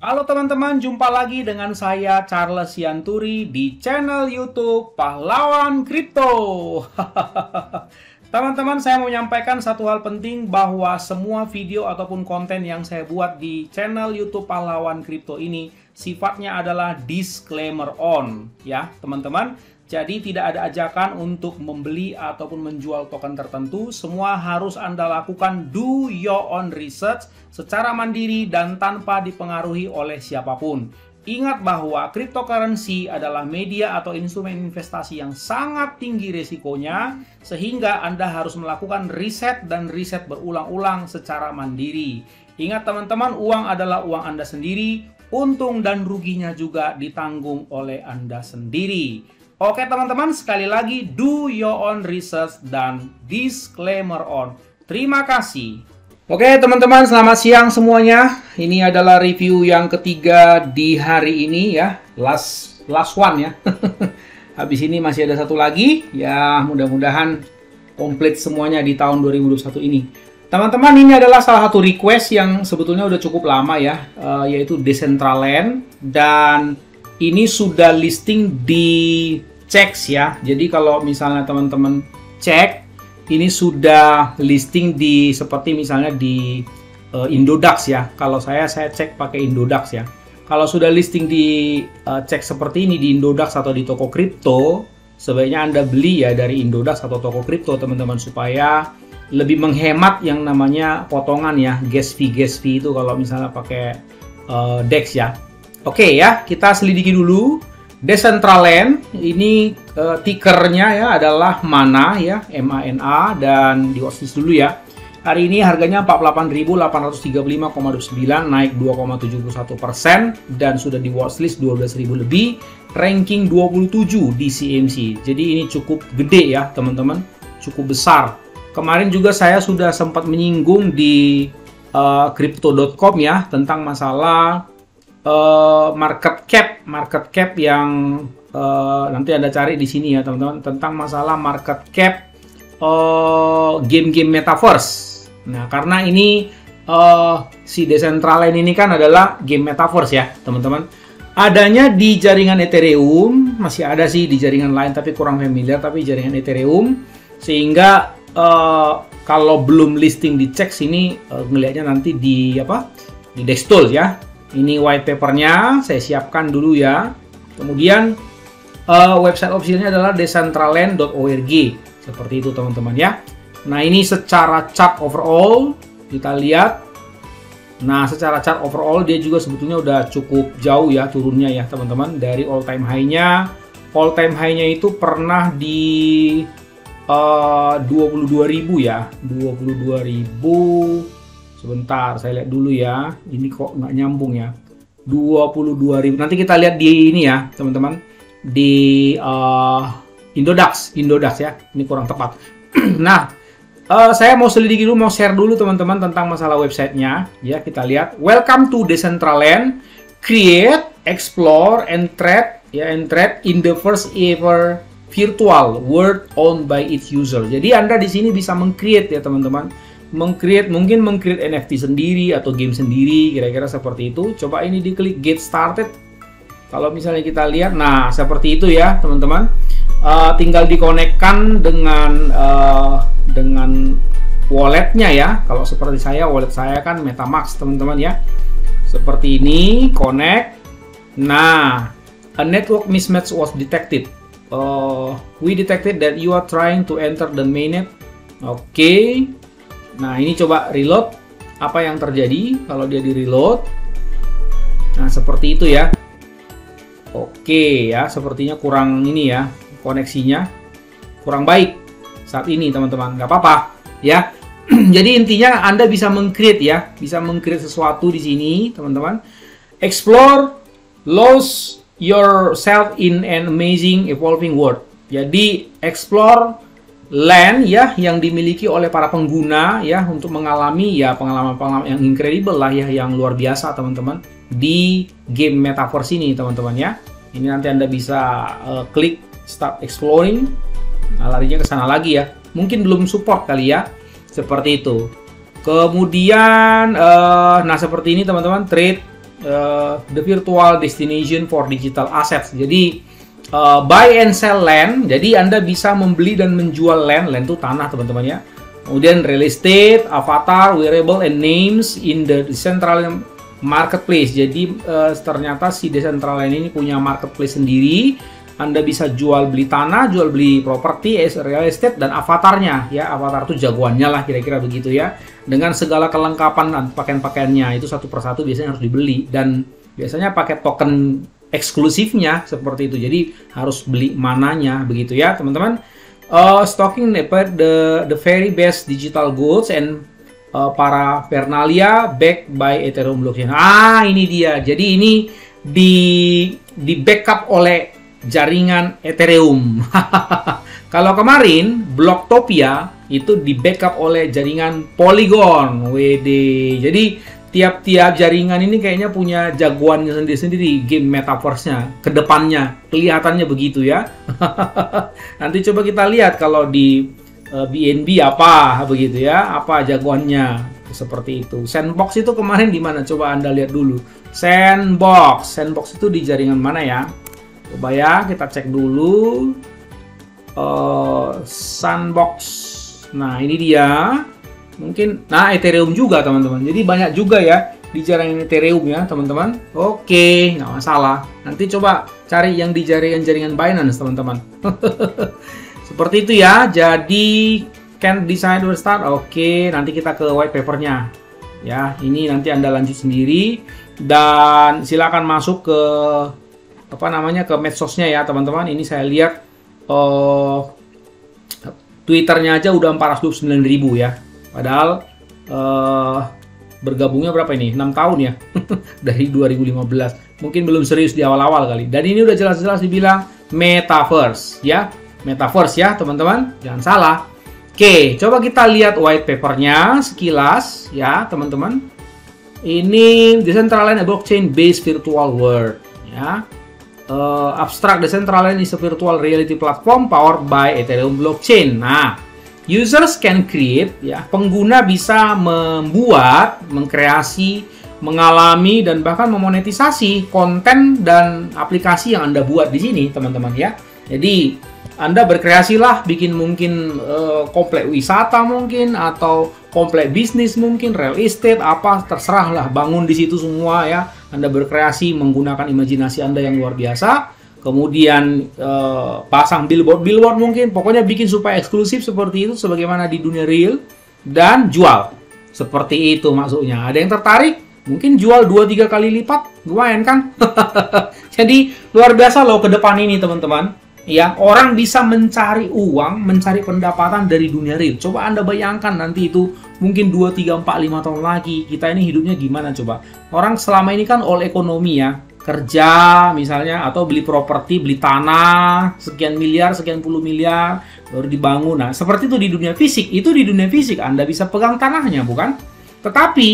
Halo teman-teman, jumpa lagi dengan saya Charles Sianturi di channel YouTube Pahlawan Kripto. Teman-teman, saya mau menyampaikan satu hal penting bahwa semua video ataupun konten yang saya buat di channel YouTube Pahlawan Kripto ini sifatnya adalah disclaimer on, ya teman-teman. Jadi tidak ada ajakan untuk membeli ataupun menjual token tertentu. Semua harus Anda lakukan do your own research secara mandiri dan tanpa dipengaruhi oleh siapapun. Ingat bahwa cryptocurrency adalah media atau instrumen investasi yang sangat tinggi risikonya, sehingga Anda harus melakukan riset dan riset berulang-ulang secara mandiri. Ingat teman-teman, uang adalah uang Anda sendiri, untung dan ruginya juga ditanggung oleh Anda sendiri. Oke teman-teman, sekali lagi do your own research dan disclaimer on. Terima kasih. Oke teman-teman, selamat siang semuanya. Ini adalah review yang ketiga di hari ini ya. Last one ya. Habis ini masih ada satu lagi. Ya mudah-mudahan komplit semuanya di tahun 2021 ini. Teman-teman, ini adalah salah satu request yang sebetulnya udah cukup lama ya. Yaitu Decentraland. Dan ini sudah listing di CEX ya. Jadi kalau misalnya teman-teman cek, ini sudah listing di seperti misalnya di Indodax ya. Kalau saya cek pakai Indodax ya. Kalau sudah listing di cek seperti ini di Indodax atau di toko kripto, sebaiknya Anda beli ya dari Indodax atau toko kripto teman-teman, supaya lebih menghemat yang namanya potongan ya, gas fee itu kalau misalnya pakai DEX ya. Oke ya, kita selidiki dulu. Decentraland ini tickernya ya adalah MANA ya, MANA, dan di watchlist dulu ya. Hari ini harganya 48.835,29, naik 2,71% dan sudah di watchlist 12.000 lebih, ranking 27 di CMC. Jadi ini cukup gede ya teman-teman, cukup besar. Kemarin juga saya sudah sempat menyinggung di crypto.com ya tentang masalah market cap yang nanti Anda cari di sini ya teman-teman, tentang masalah market cap game-game metaverse. Nah, karena ini si Decentraland ini kan adalah game metaverse ya teman-teman. Adanya di jaringan Ethereum, masih ada sih di jaringan lain tapi kurang familiar, tapi jaringan Ethereum, sehingga kalau belum listing di CEX ini ngelihatnya nanti di di Dextol ya. Ini white papernya saya siapkan dulu ya. Kemudian website officialnya adalah decentraland.org. Seperti itu teman-teman ya. Nah ini secara chart overall kita lihat. Nah secara chart overall dia juga sebetulnya udah cukup jauh ya turunnya ya teman-teman. Dari all time high-nya. All time high-nya itu pernah di 22.000 ya. 22.000. Sebentar, saya lihat dulu ya. Ini kok nggak nyambung ya. 22.000. Nanti kita lihat di ini ya, teman-teman. Di Indodax ya. Ini kurang tepat. Nah, saya mau selidiki dulu, mau share dulu teman-teman tentang masalah websitenya. Ya, kita lihat. Welcome to Decentraland. Create, explore, and trade in the first ever virtual world owned by its user. Jadi Anda di sini bisa meng-create ya teman-teman. Mungkin meng-create NFT sendiri atau game sendiri, kira-kira seperti itu. Coba ini diklik get started. Kalau misalnya kita lihat, nah seperti itu ya teman-teman. Tinggal dikonekkan dengan walletnya ya. Kalau seperti saya, wallet saya kan MetaMask teman-teman ya. Seperti ini, connect. Nah, a network mismatch was detected. We detected that you are trying to enter the mainnet. Oke. Nah ini coba reload, apa yang terjadi kalau dia di reload. Nah seperti itu ya. Oke ya, sepertinya kurang ini ya, koneksinya kurang baik saat ini teman-teman. Nggak apa-apa ya. Jadi intinya Anda bisa meng-create ya, bisa meng-create sesuatu di sini teman-teman. Explore, lose yourself in an amazing evolving world. Jadi explore land ya yang dimiliki oleh para pengguna ya untuk mengalami ya pengalaman-pengalaman yang incredible lah ya, yang luar biasa teman-teman di game metaverse ini teman-teman ya. Ini nanti Anda bisa klik start exploring. Nah, larinya ke sana lagi ya. Mungkin belum support kali ya. Seperti itu. Kemudian nah seperti ini teman-teman, trade the virtual destination for digital assets. Jadi buy and sell land. Jadi Anda bisa membeli dan menjual land. Land itu tanah, teman-teman ya. Kemudian real estate, avatar, wearable, and names in the decentralized marketplace. Jadi ternyata si decentralized ini punya marketplace sendiri. Anda bisa jual beli tanah, jual beli properti, real estate, dan avatarnya ya. Avatar itu jagoannya lah, kira-kira begitu ya. Dengan segala kelengkapan dan pakaian-pakaiannya itu satu persatu biasanya harus dibeli, dan biasanya pakai token eksklusifnya seperti itu. Jadi harus beli mananya begitu ya, teman-teman. Stocking the very best digital goods and paraphernalia backed by Ethereum blockchain. Ini dia. Jadi ini di backup oleh jaringan Ethereum. Kalau kemarin Blocktopia itu di backup oleh jaringan Polygon. WD. Jadi tiap-tiap jaringan ini kayaknya punya jagoannya sendiri-sendiri game metaverse-nya, kedepannya kelihatannya begitu ya. Nanti coba kita lihat kalau di BNB apa begitu ya, apa jagoannya seperti itu. Sandbox itu kemarin di mana? Coba Anda lihat dulu. Sandbox itu di jaringan mana ya? Coba ya, kita cek dulu. Sandbox. Nah, ini dia. Mungkin, nah Ethereum juga teman-teman. Jadi banyak juga ya di jaringan Ethereum ya teman-teman. Oke, nggak masalah. Nanti coba cari yang di jaringan Binance teman-teman. Seperti itu ya. Jadi can decide to start. Oke, nanti kita ke white papernya. Ya, ini nanti Anda lanjut sendiri dan silakan masuk ke apa namanya, ke medsosnya ya teman-teman. Ini saya lihat Twitternya aja udah 429.000 ya. Padahal bergabungnya berapa ini? 6 tahun ya. Dari 2015. Mungkin belum serius di awal-awal kali. Dan ini udah jelas-jelas dibilang metaverse ya. Metaverse ya teman-teman. Jangan salah. Oke, coba kita lihat white papernya sekilas ya teman-teman. Ini decentralized blockchain based virtual world ya. Abstract Decentraland is a virtual reality platform powered by Ethereum blockchain. Nah, users can create ya, pengguna bisa membuat, mengkreasi, mengalami dan bahkan memonetisasi konten dan aplikasi yang Anda buat di sini, teman-teman ya. Jadi, Anda berkreasilah, bikin mungkin komplek wisata mungkin atau komplek bisnis mungkin, real estate apa terserah lah, bangun di situ semua ya. Anda berkreasi menggunakan imajinasi Anda yang luar biasa. Kemudian pasang billboard mungkin, pokoknya bikin supaya eksklusif seperti itu sebagaimana di dunia real dan jual. Seperti itu maksudnya. Ada yang tertarik? Mungkin jual 2-3 kali lipat, lumayan kan? Jadi luar biasa loh ke depan ini teman-teman. Ya, orang bisa mencari uang, mencari pendapatan dari dunia real. Coba Anda bayangkan nanti itu mungkin 2, 3, 4, 5 tahun lagi. Kita ini hidupnya gimana coba? Orang selama ini kan all ekonomi ya. Kerja misalnya atau beli properti, beli tanah, sekian miliar, sekian puluh miliar, baru dibangun. Nah, seperti itu di dunia fisik. Itu di dunia fisik Anda bisa pegang tanahnya, bukan? Tetapi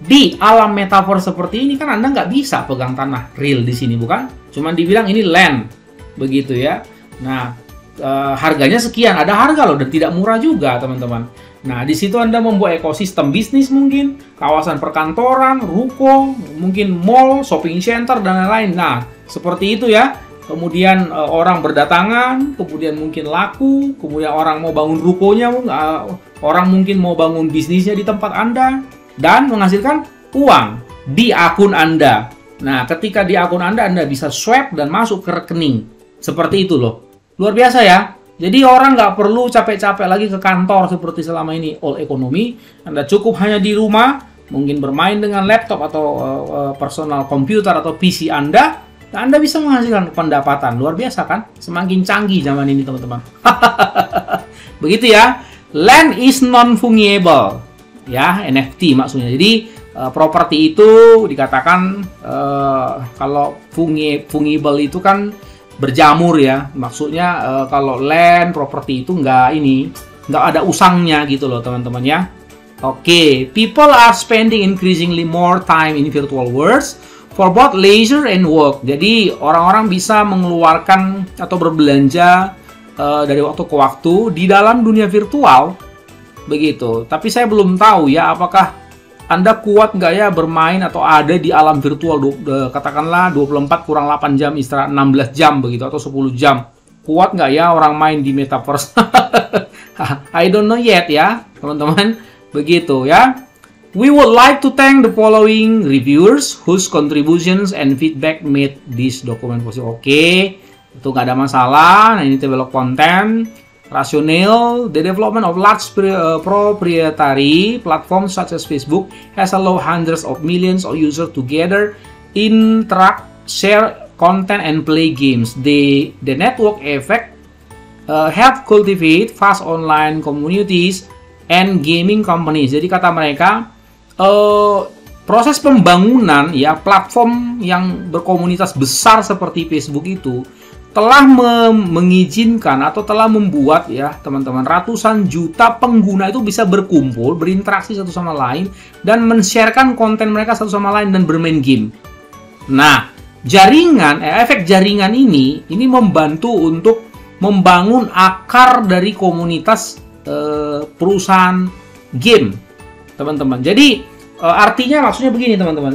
di alam metaverse seperti ini kan Anda nggak bisa pegang tanah real di sini, bukan? Cuman dibilang ini land. Begitu ya. Nah, harganya sekian, ada harga loh dan tidak murah juga teman-teman. Nah, di situ Anda membuat ekosistem bisnis mungkin, kawasan perkantoran, ruko, mungkin mall, shopping center dan lain-lain. Nah, seperti itu ya. Kemudian orang berdatangan, kemudian mungkin laku, kemudian orang mau bangun rukonya, orang mungkin mau bangun bisnisnya di tempat Anda dan menghasilkan uang di akun Anda. Nah, ketika di akun Anda bisa swipe dan masuk ke rekening. Seperti itu loh. Luar biasa ya. Jadi orang nggak perlu capek-capek lagi ke kantor seperti selama ini all ekonomi. Anda cukup hanya di rumah, mungkin bermain dengan laptop atau personal komputer atau PC Anda. Dan Anda bisa menghasilkan pendapatan. Luar biasa kan? Semakin canggih zaman ini teman-teman. Begitu ya. Land is non-fungible. Ya, NFT maksudnya. Jadi properti itu dikatakan kalau fungible itu kan berjamur ya, maksudnya kalau land property itu nggak ada usangnya gitu loh teman-teman ya. Oke, people are spending increasingly more time in virtual worlds for both leisure and work. Jadi orang-orang bisa mengeluarkan atau berbelanja dari waktu ke waktu di dalam dunia virtual begitu. Tapi saya belum tahu ya apakah Anda kuat nggak ya bermain atau ada di alam virtual, katakanlah 24 kurang 8 jam istirahat 16 jam begitu, atau 10 jam. Kuat nggak ya orang main di metaverse? I don't know yet ya, teman-teman. Begitu ya. We would like to thank the following reviewers whose contributions and feedback made this document possible. Oke, itu nggak ada masalah. Nah, ini develop content. Rational, the development of large proprietary platforms such as Facebook has allowed hundreds of millions of users together interact, share content, and play games. The network effect help cultivate fast online communities and gaming companies. Jadi kata mereka, proses pembangunan ya platform yang berkomunitas besar seperti Facebook itu telah mengizinkan atau telah membuat ya teman-teman ratusan juta pengguna itu bisa berkumpul, berinteraksi satu sama lain dan men-sharekan konten mereka satu sama lain dan bermain game. Nah, efek jaringan ini membantu untuk membangun akar dari komunitas perusahaan game, teman-teman. Jadi artinya maksudnya begini teman-teman,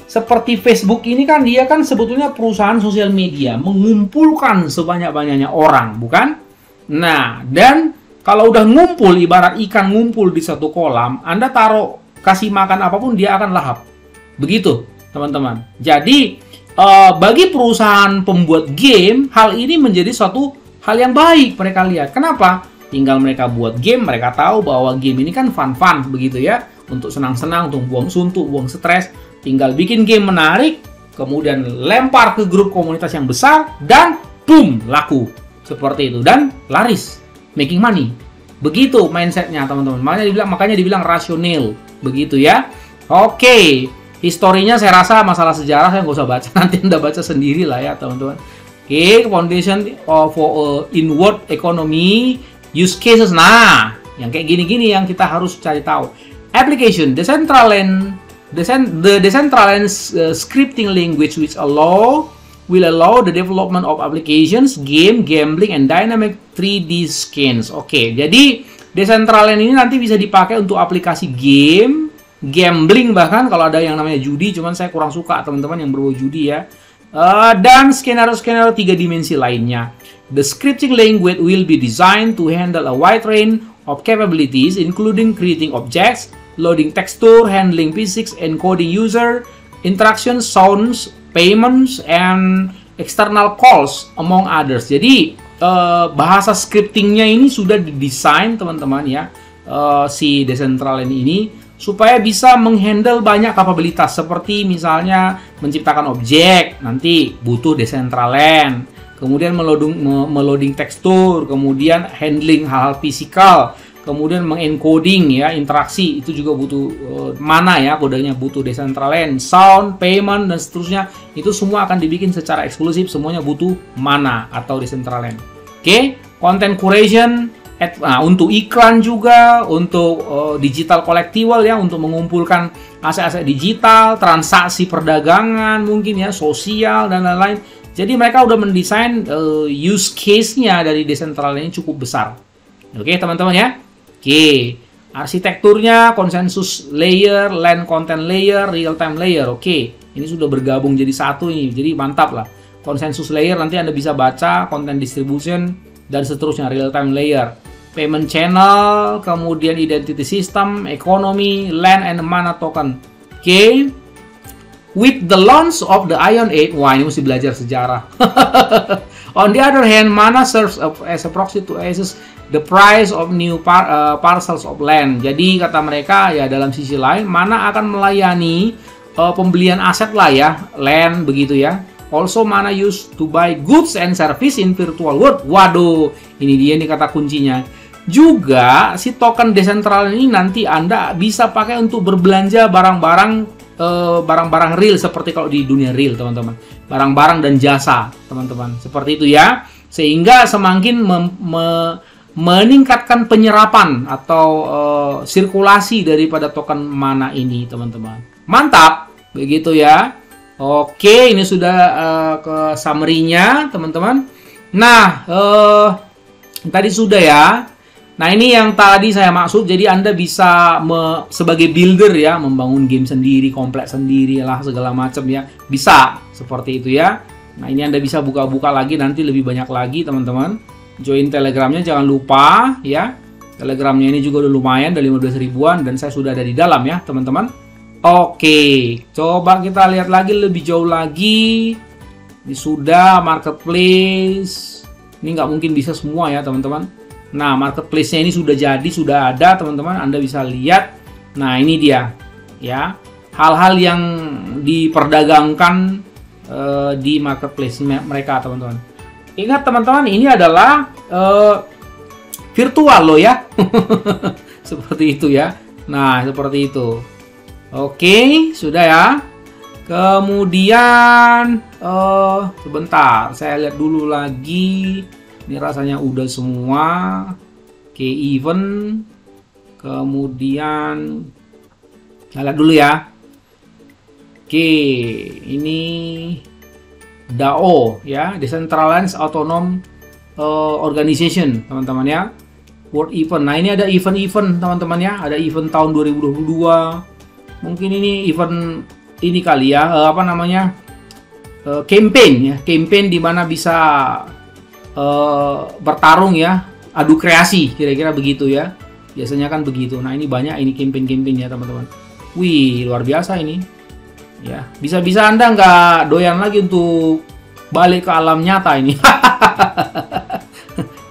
seperti Facebook ini kan dia kan sebetulnya perusahaan sosial media mengumpulkan sebanyak-banyaknya orang, bukan? Nah, dan kalau udah ngumpul, ibarat ikan ngumpul di satu kolam, Anda kasih makan apapun dia akan lahap. Begitu, teman-teman. Jadi, bagi perusahaan pembuat game, hal ini menjadi suatu hal yang baik mereka lihat. Kenapa? Tinggal mereka buat game, mereka tahu bahwa game ini kan fun-fun, begitu ya. Untuk senang-senang, untuk buang suntuk, buang stres. Tinggal bikin game menarik, kemudian lempar ke grup komunitas yang besar, dan boom, laku. Seperti itu. Dan laris. Making money. Begitu mindsetnya, teman-teman. Makanya dibilang rasional. Begitu ya. Oke. Historinya saya rasa masalah sejarah saya nggak usah baca. Nanti Anda baca sendiri lah ya, teman-teman. Oke. Foundation for inward economy. Use cases. Nah, yang kayak gini-gini yang kita harus cari tahu. Application. The decentralized scripting language which will allow the development of applications, game, gambling, and dynamic 3D scans. Oke, jadi decentralized ini nanti bisa dipakai untuk aplikasi game, gambling bahkan kalau ada yang namanya judi, cuman saya kurang suka teman-teman yang berbau judi ya. Dan skenario-skenario 3 dimensi lainnya. The scripting language will be designed to handle a wide range of capabilities including creating objects, loading texture, handling physics, encoding user interactions, sounds, payments, and external calls, among others. Jadi bahasa scriptingnya ini sudah didesain teman-teman ya, si Decentraland ini supaya bisa menghandle banyak kapabilitas seperti misalnya menciptakan objek, nanti butuh Decentraland, kemudian meloading tekstur, kemudian handling hal-hal fisikal, kemudian mengencoding ya interaksi, itu juga butuh mana ya kodenya, butuh Decentraland, sound, payment, dan seterusnya. Itu semua akan dibikin secara eksklusif, semuanya butuh mana atau Decentraland. Oke, content curation, untuk iklan juga, untuk digital collectible ya, untuk mengumpulkan aset-aset digital, transaksi perdagangan mungkin ya, sosial dan lain-lain. Jadi mereka udah mendesain use case-nya dari Decentraland ini cukup besar. Oke, teman-teman ya. Oke, arsitekturnya konsensus layer, land content layer, real time layer. Oke, ini sudah bergabung jadi satu ini, jadi mantap lah. Konsensus layer nanti Anda bisa baca, content distribution dan seterusnya, real time layer, payment channel, kemudian identity system, ekonomi, land and mana token. Oke, with the launch of the Ion 8, wah ini mesti belajar sejarah. On the other hand, mana serves as a proxy to access the price of new parcels of land. Jadi kata mereka ya, dalam sisi lain mana akan melayani pembelian aset lah ya, land begitu ya. Also mana used to buy goods and service in virtual world. Waduh, ini dia nih kata kuncinya. Juga si token Decentraland ini nanti Anda bisa pakai untuk berbelanja barang-barang real seperti kalau di dunia real, teman-teman. Barang-barang dan jasa, teman-teman. Seperti itu ya. Sehingga semakin meningkatkan penyerapan atau sirkulasi daripada token mana ini, teman-teman. Mantap, begitu ya. Oke, ini sudah ke summary-nya, teman-teman. Nah, tadi sudah ya. Nah, ini yang tadi saya maksud. Jadi Anda bisa sebagai builder ya, membangun game sendiri, kompleks sendiri lah, segala macam ya. Bisa seperti itu ya. Nah, ini Anda bisa buka-buka lagi, nanti lebih banyak lagi teman-teman. Join Telegramnya jangan lupa ya. Telegramnya ini juga udah lumayan, udah 15 ribuan, dan saya sudah ada di dalam ya teman-teman. Oke, coba kita lihat lagi lebih jauh lagi. Ini sudah marketplace. Ini nggak mungkin bisa semua ya teman-teman. Nah, marketplace-nya ini sudah jadi, sudah ada teman-teman. Anda bisa lihat. Nah, ini dia ya. Hal-hal yang diperdagangkan di marketplace mereka teman-teman. Ingat teman-teman, ini adalah virtual loh ya. Seperti itu ya. Nah, seperti itu. Oke, sudah ya. Kemudian sebentar, saya lihat dulu lagi. Ini rasanya udah semua. Oke, event. Kemudian saya lihat dulu ya. Oke, ini DAO ya, Decentralized Autonomous Organization teman-teman ya. World Event. Nah, ini ada event-event teman-teman ya. Ada event tahun 2022. Mungkin ini event ini kali ya, apa namanya? Campaign ya. Campaign di mana bisa bertarung ya, adu kreasi, kira-kira begitu ya. Biasanya kan begitu. Nah, ini banyak ini campaign-campaign ya teman-teman. Wih, luar biasa ini. Ya, bisa-bisa Anda nggak doyan lagi untuk balik ke alam nyata ini.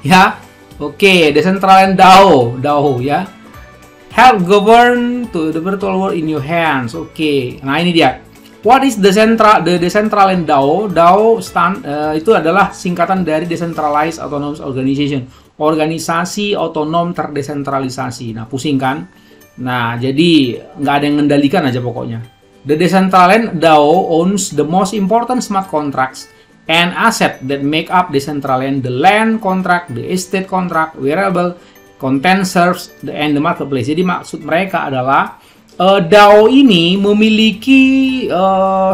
Ya, oke, Decentraland DAO ya. Help govern to the virtual world in your hands. Oke, nah ini dia. What is the Decentraland DAO? DAO itu adalah singkatan dari Decentralized Autonomous Organization, organisasi otonom terdesentralisasi. Nah, pusing kan? Nah, jadi nggak ada yang mengendalikan aja pokoknya. The Decentraland DAO owns the most important smart contracts and asset that make up Decentraland: the land contract, the estate contract, wearable, content serves, and the marketplace. Jadi maksud mereka adalah DAO ini memiliki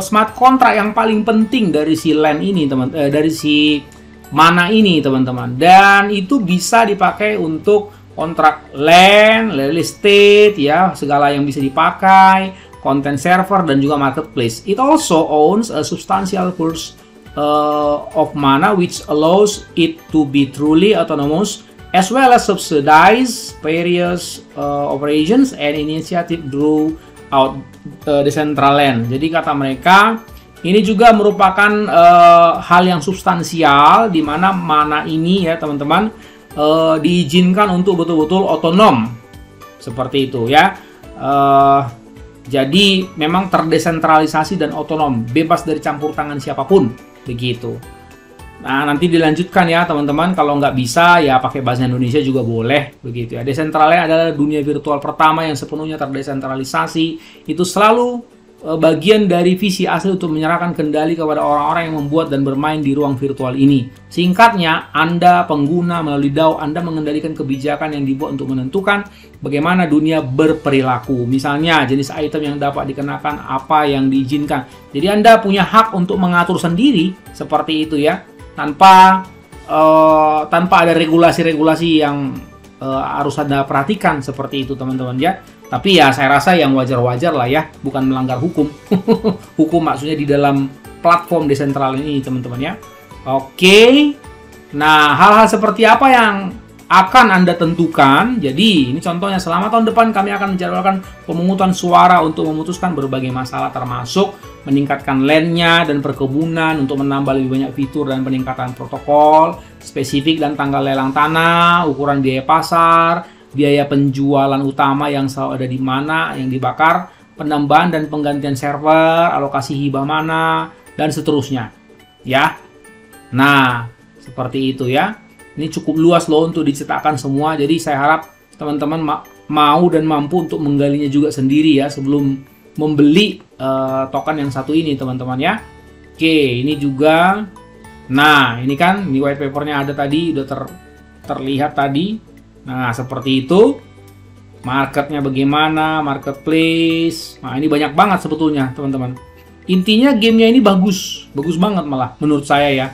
smart contract yang paling penting dari si land ini dari si mana ini teman-teman, dan itu bisa dipakai untuk kontrak land, real estate ya, segala yang bisa dipakai, content server, dan juga marketplace. It also owns a substantial purse of mana which allows it to be truly autonomous, as well as subsidize various operations and initiative throughout Decentraland. Jadi kata mereka, ini juga merupakan hal yang substansial di mana ini ya teman-teman diizinkan untuk betul-betul otonom seperti itu ya. Jadi memang terdesentralisasi dan otonom, bebas dari campur tangan siapapun begitu. Nah, nanti dilanjutkan ya teman-teman, kalau nggak bisa ya pakai bahasa Indonesia juga boleh begitu ya. Decentraland adalah dunia virtual pertama yang sepenuhnya terdesentralisasi. Itu selalu bagian dari visi asli untuk menyerahkan kendali kepada orang-orang yang membuat dan bermain di ruang virtual ini. Singkatnya, Anda pengguna melalui DAO, Anda mengendalikan kebijakan yang dibuat untuk menentukan bagaimana dunia berperilaku. Misalnya, jenis item yang dapat dikenakan, apa yang diizinkan. Jadi Anda punya hak untuk mengatur sendiri seperti itu ya. Tanpa ada regulasi-regulasi yang harus Anda perhatikan seperti itu teman-teman ya. Tapi ya saya rasa yang wajar-wajar lah ya, bukan melanggar hukum. Hukum maksudnya di dalam platform desentral ini teman-teman ya. Oke. Nah, hal-hal seperti apa yang akan Anda tentukan? Jadi, ini contohnya, selama tahun depan kami akan menjadwalkan pemungutan suara untuk memutuskan berbagai masalah termasuk meningkatkan land-nya dan perkebunan untuk menambah lebih banyak fitur dan peningkatan protokol, spesifik dan tanggal lelang tanah, ukuran biaya pasar, biaya penjualan utama yang selalu ada di mana yang dibakar, penambahan dan penggantian server, alokasi hibah mana, dan seterusnya. Ya. Nah, seperti itu ya. Ini cukup luas loh untuk dicetakkan semua. Jadi saya harap teman-teman mau dan mampu untuk menggalinya juga sendiri ya sebelum membeli token yang satu ini teman-teman ya. Oke, ini juga. Nah, ini kan ini white papernya ada tadi, udah terlihat tadi. Nah, seperti itu. Marketnya bagaimana, marketplace. Nah, ini banyak banget sebetulnya, teman-teman. Intinya gamenya ini bagus banget malah menurut saya ya.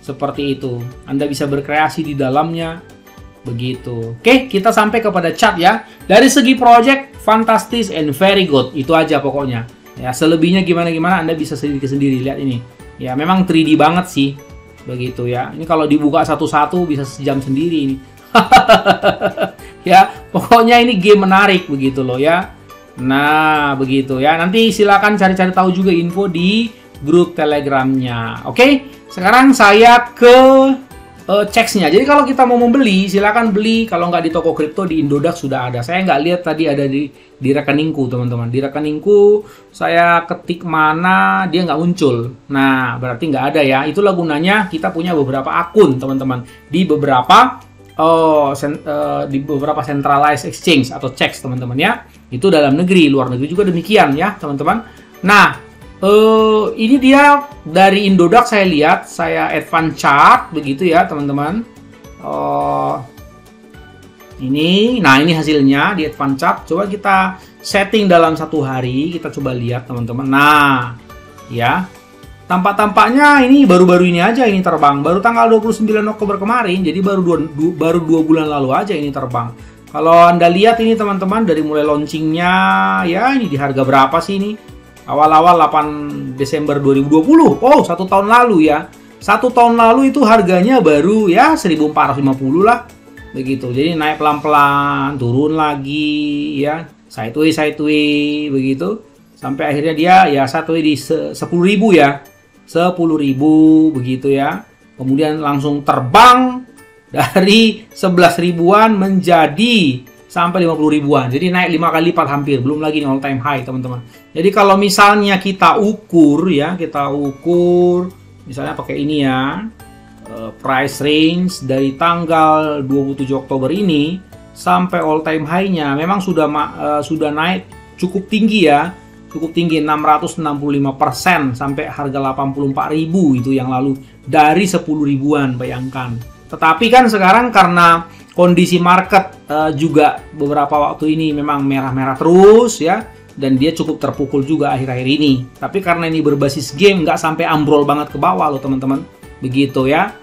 Seperti itu. Anda bisa berkreasi di dalamnya. Begitu. Oke, kita sampai kepada chart ya. Dari segi project, fantastic and very good. Itu aja pokoknya. Ya, selebihnya gimana-gimana Anda bisa sendiri lihat ini. Ya, memang 3D banget sih. Begitu ya. Ini kalau dibuka satu-satu bisa sejam sendiri ini. Ya, pokoknya ini game menarik begitu loh ya. Nah, begitu ya. Nanti silakan cari-cari tahu juga info di grup Telegramnya. Oke, sekarang saya ke checks-nya. Jadi kalau kita mau membeli, silakan beli. Kalau nggak di toko kripto, di Indodax sudah ada. Saya nggak lihat tadi ada di rekeningku, teman-teman. Di rekeningku, saya ketik mana, dia nggak muncul. Nah, berarti nggak ada ya. Itulah gunanya kita punya beberapa akun, teman-teman. Di beberapa centralized exchange atau checks, teman-teman ya. Itu dalam negeri, luar negeri juga demikian ya, teman-teman. Nah, ini dia dari Indodax saya lihat, saya advance chart begitu ya teman-teman. Ini hasilnya di advance chart. Coba kita setting dalam 1 hari, kita coba lihat teman-teman. Nah, ya tampaknya ini baru-baru ini aja ini terbang, baru tanggal 29 Oktober kemarin, jadi baru 2 bulan lalu aja ini terbang. Kalau Anda lihat ini teman-teman dari mulai launchingnya, ya ini di harga berapa sih ini? Awal-awal 8 Desember 2020. Oh, 1 tahun lalu ya. 1 tahun lalu itu harganya baru ya 1.450 lah. Begitu. Jadi naik pelan-pelan, turun lagi ya. Sideways begitu. Sampai akhirnya dia ya sideways di 10.000 ya. 10.000 begitu ya. Kemudian langsung terbang dari 11 ribuan menjadi sampai 50 ribuan. Jadi naik 5 kali lipat hampir. Belum lagi all time high, teman-teman. Jadi kalau misalnya kita ukur ya, misalnya pakai ini ya, price range dari tanggal 27 Oktober ini sampai all time high-nya memang sudah naik cukup tinggi ya. Cukup tinggi 665% sampai harga 84.000 itu yang lalu dari 10 ribuan, bayangkan. Tetapi kan sekarang karena kondisi market juga beberapa waktu ini memang merah-merah terus ya, dan dia cukup terpukul juga akhir-akhir ini. Tapi karena ini berbasis game, nggak sampai ambrol banget ke bawah loh teman-teman. Begitu ya.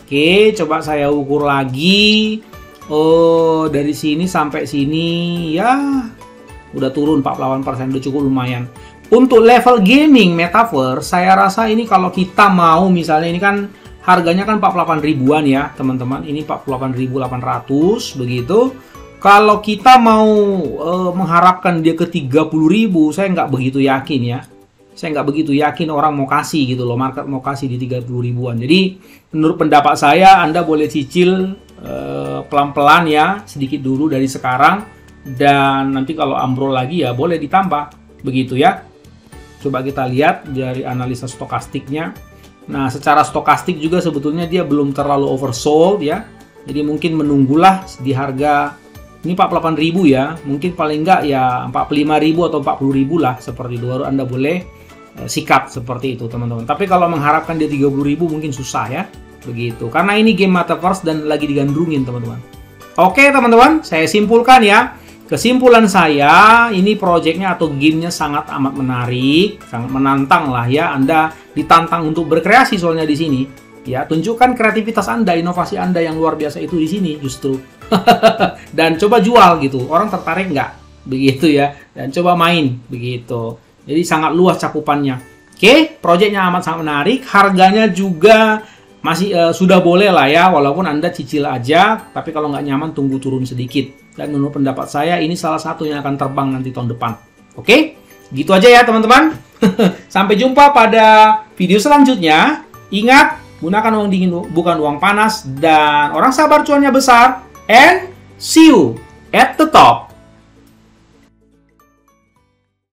Oke, coba saya ukur lagi. Oh, dari sini sampai sini ya udah turun 48%, udah cukup lumayan. Untuk level gaming metaverse, saya rasa ini kalau kita mau misalnya ini kan harganya kan 48 ribuan ya teman-teman. Ini 48.800 begitu. Kalau kita mau mengharapkan dia ke 30.000, saya nggak begitu yakin ya. Saya nggak begitu yakin orang mau kasih gitu loh, market mau kasih di 30 ribuan. Jadi menurut pendapat saya, Anda boleh cicil pelan-pelan ya, sedikit dulu dari sekarang. Dan nanti kalau ambrol lagi ya boleh ditambah, begitu ya. Coba kita lihat dari analisa stokastiknya. Nah, secara stokastik juga sebetulnya dia belum terlalu oversold ya. Jadi mungkin menunggulah di harga ini 48.000 ya, mungkin paling enggak ya 45.000 atau 40.000 lah, seperti itu. Baru Anda boleh sikat seperti itu teman-teman. Tapi kalau mengharapkan dia 30.000 mungkin susah ya, begitu. Karena ini game metaverse dan lagi digandrungin teman-teman. Oke teman-teman, saya simpulkan ya. Kesimpulan saya, ini projectnya atau gamenya sangat amat menarik, sangat menantang lah ya. Anda ditantang untuk berkreasi soalnya di sini. Ya, tunjukkan kreativitas Anda, inovasi Anda yang luar biasa itu di sini justru. Dan coba jual gitu, orang tertarik nggak? Begitu ya. Dan coba main, begitu. Jadi sangat luas cakupannya. Oke, projectnya amat sangat menarik. Harganya juga masih sudah boleh lah ya, walaupun Anda cicil aja. Tapi kalau nggak nyaman, tunggu turun sedikit. Dan menurut pendapat saya, ini salah satu yang akan terbang nanti tahun depan. Oke, gitu aja ya teman-teman. Sampai jumpa pada video selanjutnya. Ingat, gunakan uang dingin bukan uang panas. Dan orang sabar cuannya besar. And see you at the top.